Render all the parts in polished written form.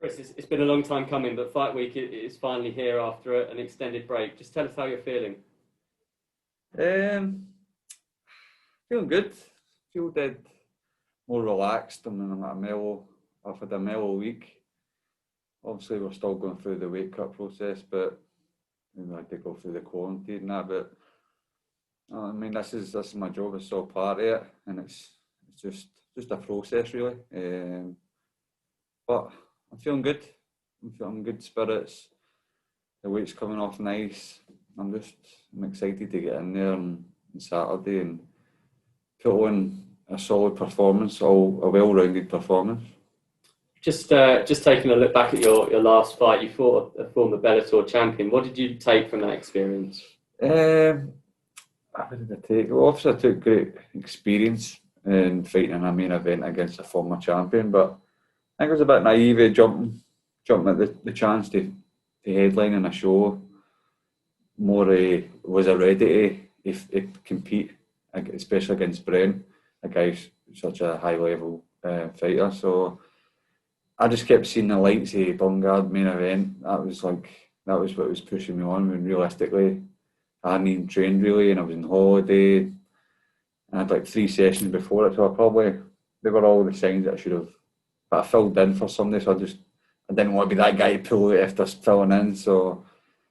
Chris, it's been a long time coming, but Fight Week is finally here after an extended break. Just tell us how you're feeling. Feeling good. Feel dead more relaxed. I'm at a mellow. I've had a mellow week. Obviously, we're still going through the weight cut process, but we had to go through the quarantine and that. But I mean, this is my job. It's all part of it, and it's just a process really. But I'm feeling good. I'm feeling good spirits. The weight's coming off nice. I'm excited to get in there on Saturday and put on a solid performance, a well-rounded performance. Just taking a look back at your last fight, you fought a former Bellator champion. What did you take from that experience? What did I take? Well, obviously I took great experience in fighting in a main event against a former champion, but I think it was a bit naive jumping at the chance to headline in a show. Was I ready to compete, especially against Brent, a guy who's such a high level fighter. So I just kept seeing the lights of Bungard main event. That was what was pushing me on. When realistically, I hadn't even trained really, and I was on holiday. And I had like 3 sessions before it, so they were all the signs that I should have. But I filled in for somebody, so I didn't want to be that guy to pull it after filling in. So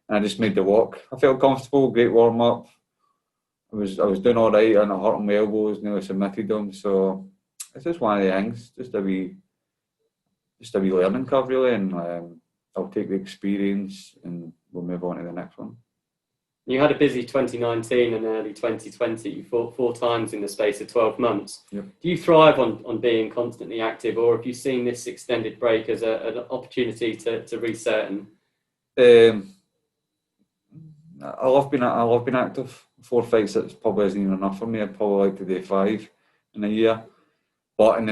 and I just made the walk. I felt comfortable, great warm up. I was doing all right, and I hurt my elbows, nearly submitted them. So it's just one of the things, just a wee learning curve really, and I'll take the experience and we'll move on to the next one. You had a busy 2019 and early 2020. You fought 4 times in the space of 12 months. Yep. Do you thrive on being constantly active, or have you seen this extended break as an opportunity to reset? I love being active. 4 fights, that's probably isn't even enough for me. I'd probably like to do 5 in a year. But in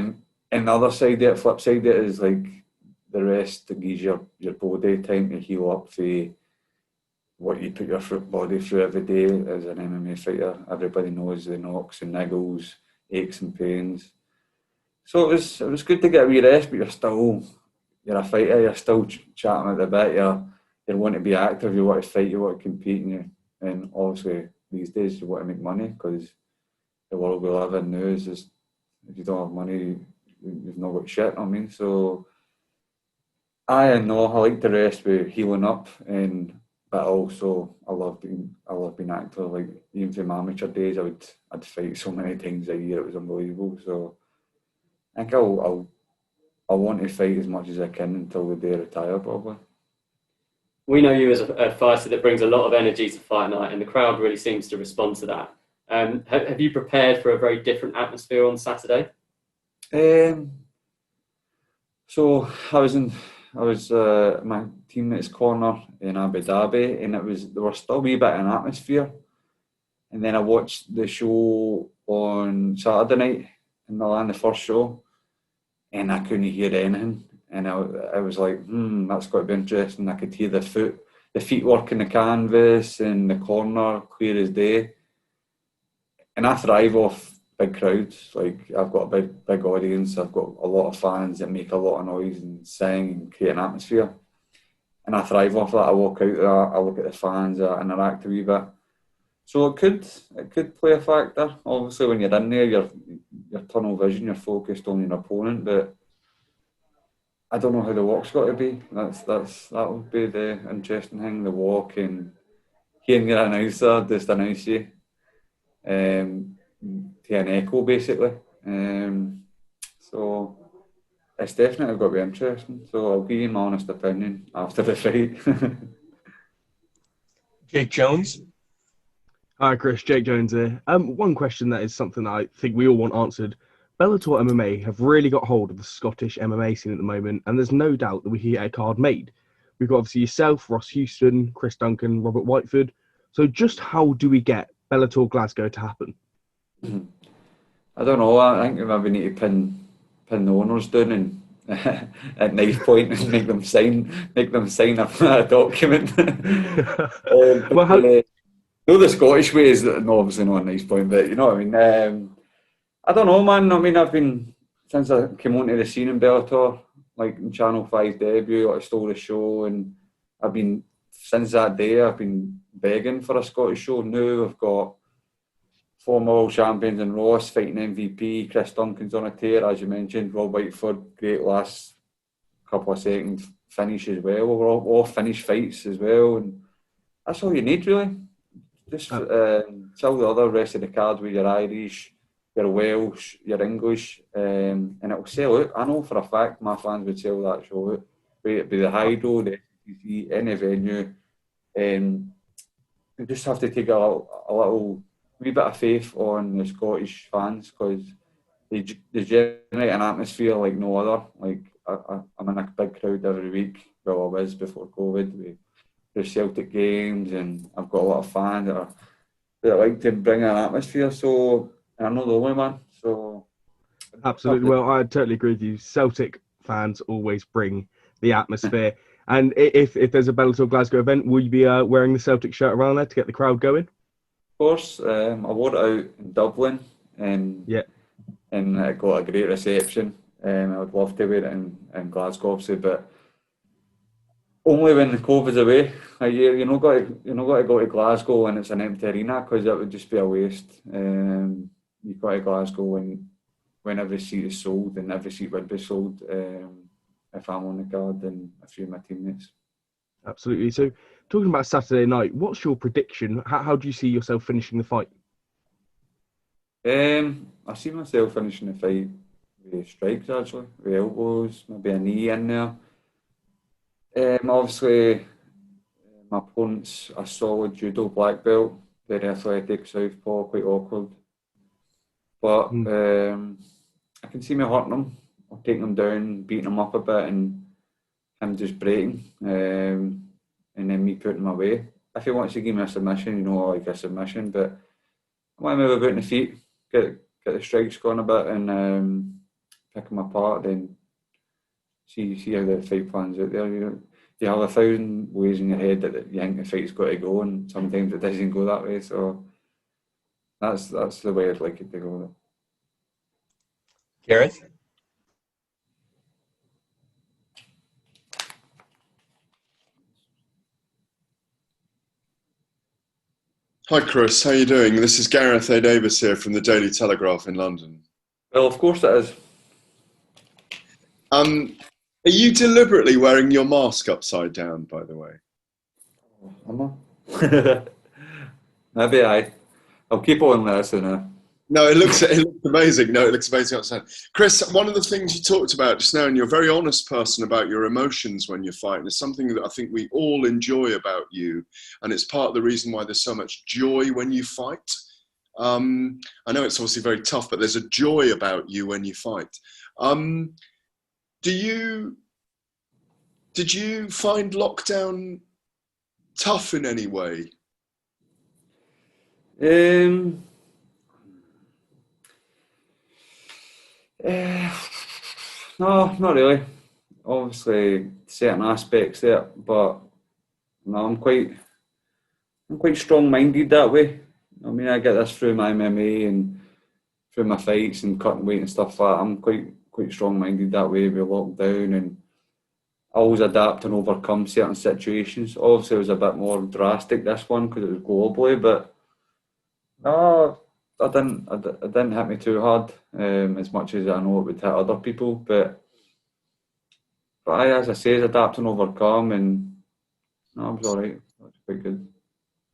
the other side, the flip side, it is like the rest that gives your body time to heal up for what you put your body through every day as an MMA fighter. Everybody knows the knocks and niggles, aches and pains. So it was good to get a wee rest, but you're a fighter. You're still chatting at the bit. You want to be active. You want to fight. You want to compete. And obviously these days you want to make money, because the world we live in now is just, if you don't have money, you've not got shit. I mean, so I like the rest with healing up, but also I love being active. Like even from my amateur days, I'd fight so many times a year. It was unbelievable. So I think I'll want to fight as much as I can until the day I retire, probably. We know you as a fighter that brings a lot of energy to fight night, and the crowd really seems to respond to that. Have you prepared for a very different atmosphere on Saturday? So I was my teammate's corner in Abu Dhabi, and there was still a wee bit of an atmosphere. And then I watched the show on Saturday night in Milan, the first show, and I couldn't hear anything. And I was like, that's got to be interesting. I could hear the feet work in the canvas and the corner clear as day. And I thrive off big crowds. Like, I've got a big audience. I've got a lot of fans that make a lot of noise and sing and create an atmosphere. And I thrive off that. I walk out there, I look at the fans, I interact a wee bit. So it could play a factor. Obviously, when you're in there, your tunnel vision, you're focused on your opponent. But I don't know how the walk's got to be. That would be the interesting thing. The walk and hearing your announcer just announce you to an echo, basically. So it's definitely got to be interesting. So I'll give you my honest opinion after the fight. Jake Jones. Hi Chris, Jake Jones here. One question that is something that I think we all want answered. Bellator MMA have really got hold of the Scottish MMA scene at the moment, and there's no doubt that we can get a card made. We've got obviously yourself, Ross Houston, Chris Duncan, Robert Whiteford. So just how do we get Bellator Glasgow to happen? I don't know. I think we maybe need to pin the owners down and at knife point and make them sign a document. The Scottish way is obviously not a nice point, but you know what I mean. I don't know, man. I mean, I've been, since I came onto the scene in Bellator like in Channel 5 debut, I stole the show, and I've been, since that day, I've been begging for a Scottish show. Now I've got former world champions in Ross fighting MVP, Chris Duncan's on a tear, as you mentioned, Rob Whiteford, great last couple of seconds finish as well. We're all finished fights as well, and that's all you need really. Just tell the other rest of the card with your Irish, your Welsh, your English, and it'll sell out. I know for a fact my fans would sell that show out. Be it be the Hydro, the STC, any venue. You just have to take a little wee bit of faith on the Scottish fans, because they generate an atmosphere like no other. Like I'm in a big crowd every week. Well, I was before COVID. There's Celtic games, and I've got a lot of fans that like to bring an atmosphere. So, and I'm not the only one. So, absolutely. Well, I totally agree with you. Celtic fans always bring the atmosphere. And if there's a Bellator Glasgow event, will you be wearing the Celtic shirt around there to get the crowd going? Of course. I wore it out in Dublin, and it got a great reception. I would love to wear it in Glasgow, obviously, but only when the COVID's away. You're not got to go to Glasgow when it's an empty arena, because that would just be a waste. You've got to Glasgow when every seat is sold, and every seat would be sold if I'm on the card and a few of my teammates. Absolutely. So, talking about Saturday night, what's your prediction? How do you see yourself finishing the fight? I see myself finishing the fight with strikes, actually, with elbows, maybe a knee in there. Obviously, my opponent's a solid judo black belt, very athletic, southpaw, quite awkward. But I can see me hurting him, or taking him down, beating him up a bit, and him just breaking, and then me putting him away. If he wants to give me a submission, I like a submission, but I want to move about in the feet, get the strikes going a bit, and pick him apart, then see how the fight plans out there. You have 1,000 ways in your head that you think the fight's got to go, and sometimes it doesn't go that way. So that's the way I'd like it to go. Gareth? Hi Chris, how are you doing? This is Gareth A. Davis here from the Daily Telegraph in London. Well, of course it is. Are you deliberately wearing your mask upside down, by the way? Am I? Maybe I'll keep on listening. No, it looks amazing. No, it looks amazing outside. Chris, one of the things you talked about just now, and you're a very honest person about your emotions when you fight, and it's something that I think we all enjoy about you, and it's part of the reason why there's so much joy when you fight. I know it's obviously very tough, but there's a joy about you when you fight. Did you find lockdown tough in any way? No, not really. Obviously, certain aspects there, but no, I'm quite strong-minded that way. I mean, I get this through my MMA and through my fights and cutting weight and stuff like that. I'm quite strong-minded that way with lockdown, and I always adapt and overcome certain situations. Obviously, it was a bit more drastic this one because it was globally, but no, it didn't hit me too hard, as much as I know it would hit other people. But as I say, adapt and overcome, and no, it was all right. That's quite good.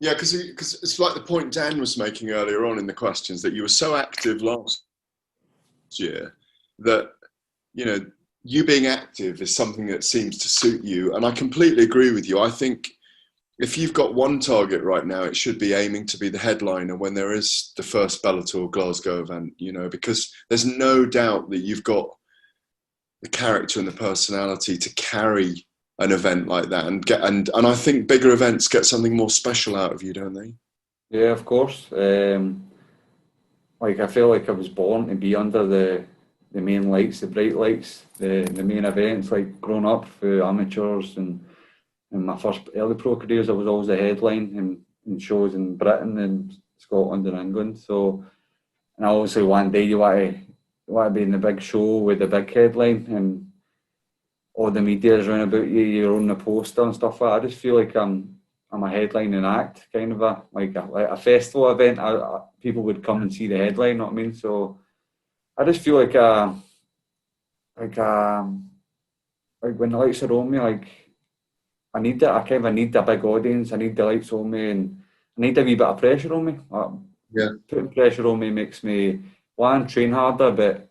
Yeah, because it's like the point Dan was making earlier on in the questions, that you were so active last year that, you being active is something that seems to suit you. And I completely agree with you. I think if you've got one target right now, it should be aiming to be the headliner when there is the first Bellator Glasgow event, because there's no doubt that you've got the character and the personality to carry an event like that, and I think bigger events get something more special out of you, don't they? Yeah, of course. I feel like I was born to be under the main lights, the bright lights, the main events. Like growing up through amateurs and in my first early pro careers, I was always the headline in shows in Britain and Scotland and England. So, and obviously one day you want to be in the big show with the big headline, and all the media's around about you, you're on the poster and stuff like that. I just feel like I'm a headlining act, kind of like a festival event. People would come and see the headline, you know what I mean? So I just feel like when the lights are on me, like I need that. I kind of need a big audience. I need the lights on me, and I need a wee bit of pressure on me. Putting pressure on me makes me train harder, but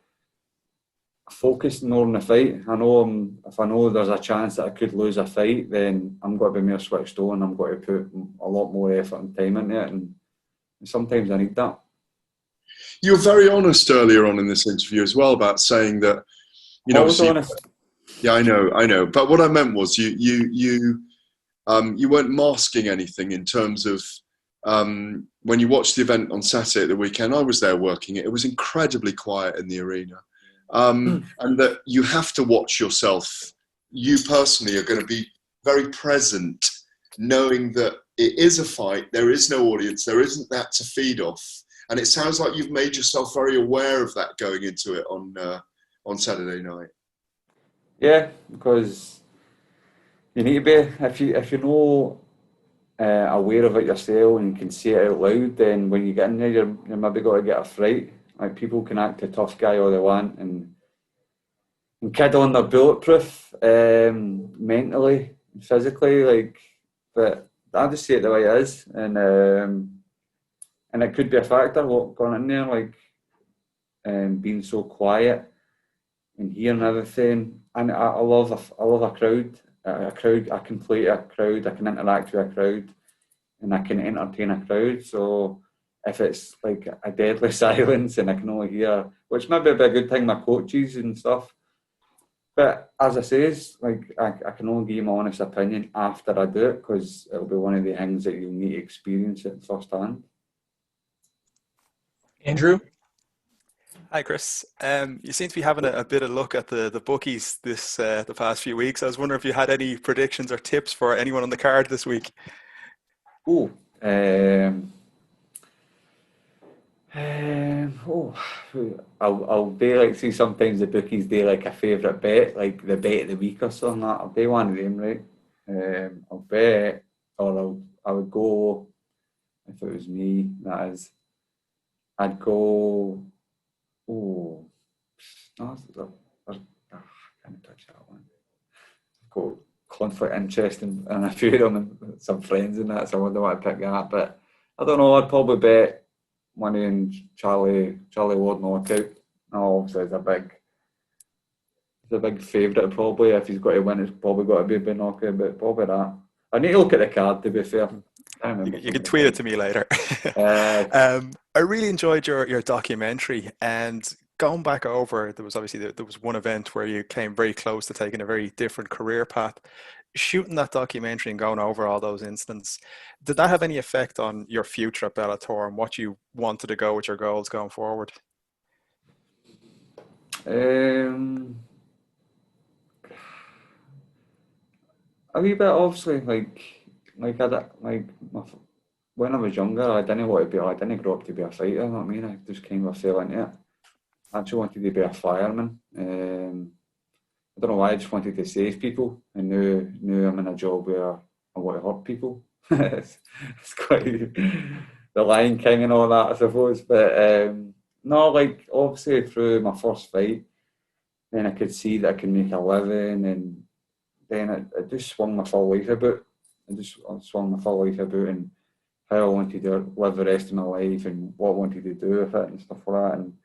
focus more on the fight. I know if I know there's a chance that I could lose a fight, then I'm going to be more switched on. I'm going to put a lot more effort and time into it, and sometimes I need that. You were very honest earlier on in this interview as well about saying that, you know, I was honest. Yeah, I know. But what I meant was you weren't masking anything in terms of when you watched the event on Saturday at the weekend. I was there working it. It was incredibly quiet in the arena, and that you have to watch yourself. You personally are going to be very present, knowing that it is a fight. There is no audience. There isn't that to feed off. And it sounds like you've made yourself very aware of that going into it on Saturday night. Yeah, because you need to be, if you know aware of it yourself and you can say it out loud, then when you get in there, you're maybe got to get a fright. Like, people can act a tough guy all they want and kid on they're bulletproof mentally, physically, like, but I just say it the way it is, and it could be a factor what going in there, like being so quiet and hearing everything. And I love a crowd. I can play to a crowd. I can interact with a crowd, and I can entertain a crowd. So if it's like a deadly silence and I can only hear, which maybe be a good thing, my coaches and stuff. But as I says, like I can only give you my honest opinion after I do it, because it'll be one of the things that you'll need to experience it firsthand. Andrew? Hi, Chris. You seem to be having a bit of look at the bookies this the past few weeks. I was wondering if you had any predictions or tips for anyone on the card this week. I'll do like, see, sometimes the bookies do like a favourite bet, like the bet of the week or something like that. I'll do one of them, right? I'll bet, or I would go, if it was me, that is, I'd go, no, I can't touch that one. I've got conflict interest in a few of them and some friends in that, so I wouldn't want to pick that. But I don't know, I'd probably bet money in Charlie Ward knockout. No, obviously it's a big favourite probably. If he's got to win, it's probably got to be a big knockout, but probably that. I need to look at the card, to be fair. You can tweet it to me later. I really enjoyed your documentary, and going back over, there was one event where you came very close to taking a very different career path. Shooting that documentary and going over all those incidents, did that have any effect on your future at Bellator and what you wanted to go with your goals going forward? A wee bit, obviously, when I was younger, I didn't grow up to be a fighter, you know what I mean? I just kind of fell into it. I actually wanted to be a fireman. I don't know why, I just wanted to save people, and now I'm in a job where I want to hurt people. It's quite the Lion King and all that, I suppose. But no, like, obviously through my first fight, then I could see that I could make a living, and then it just swung my full life about. And how I wanted to live the rest of my life and what I wanted to do with it and stuff like that. And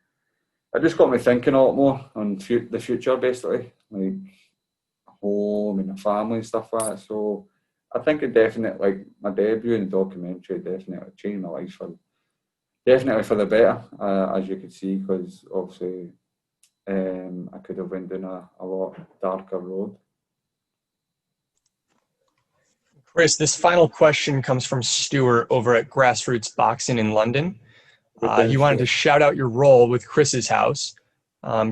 it just got me thinking a lot more on the future, basically, like home and the family and stuff like that. So I think it definitely, like my debut in the documentary, definitely changed my life definitely for the better, as you could see, because obviously I could have went down a lot darker road. Chris, this final question comes from Stuart over at Grassroots Boxing in London. You wanted to shout out your role with Chris's house.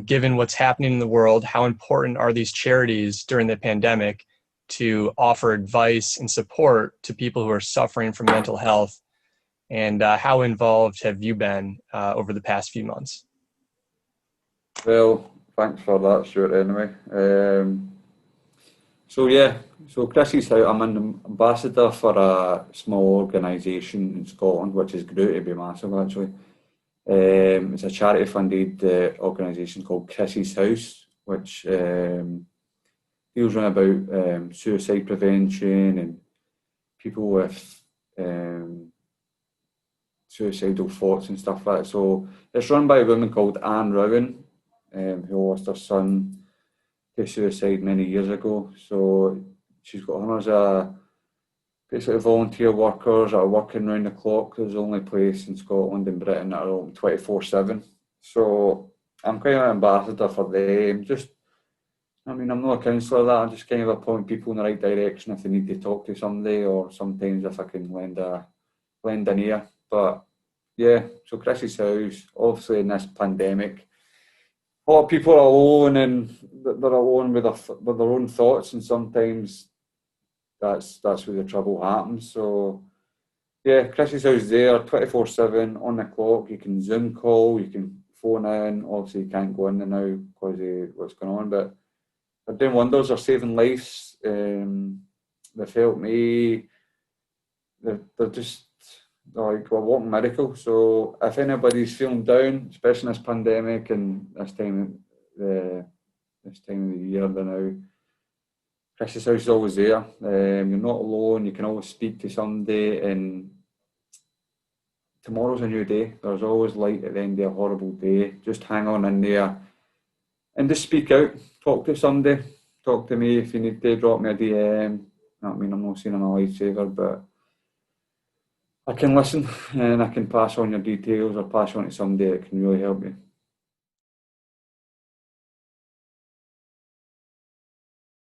Given what's happening in the world, how important are these charities during the pandemic to offer advice and support to people who are suffering from mental health? And how involved have you been over the past few months? Well, thanks for that, Stuart, anyway. So yeah, so Chrissy's House, I'm an ambassador for a small organisation in Scotland, which is great to be massive actually. It's a charity funded organisation called Chrissy's House, which deals around about suicide prevention and people with suicidal thoughts and stuff like that. So it's run by a woman called Anne Rowan, who lost her son to suicide many years ago. So she's got hundreds of basically volunteer workers that are working round the clock. There's the only place in Scotland and Britain that are open 24/7. So I'm kind of an ambassador for them. I'm not a counsellor that, I just kind of appoint people in the right direction if they need to talk to somebody, or sometimes if I can lend an ear. But yeah, so Chrissy's House, obviously in this pandemic, a lot of people are alone and they're alone with their own thoughts, and sometimes that's where the trouble happens. So yeah, Chrissy's House there 24/7 on the clock. You can Zoom call, you can phone in. Obviously you can't go in there now because of what's going on, but they're doing wonders. They're saving lives. They've helped me. They're like a walking miracle. So if anybody's feeling down, especially in this pandemic and this time of the year, now Chris's House is always there. You're not alone. You can always speak to somebody, and tomorrow's a new day. There's always light at the end of a horrible day. Just hang on in there and just speak out. Talk to somebody. Talk to me if you need to. Drop me a DM. I'm not saying I'm a lifesaver, but I can listen and I can pass on your details or pass on to somebody that can really help you.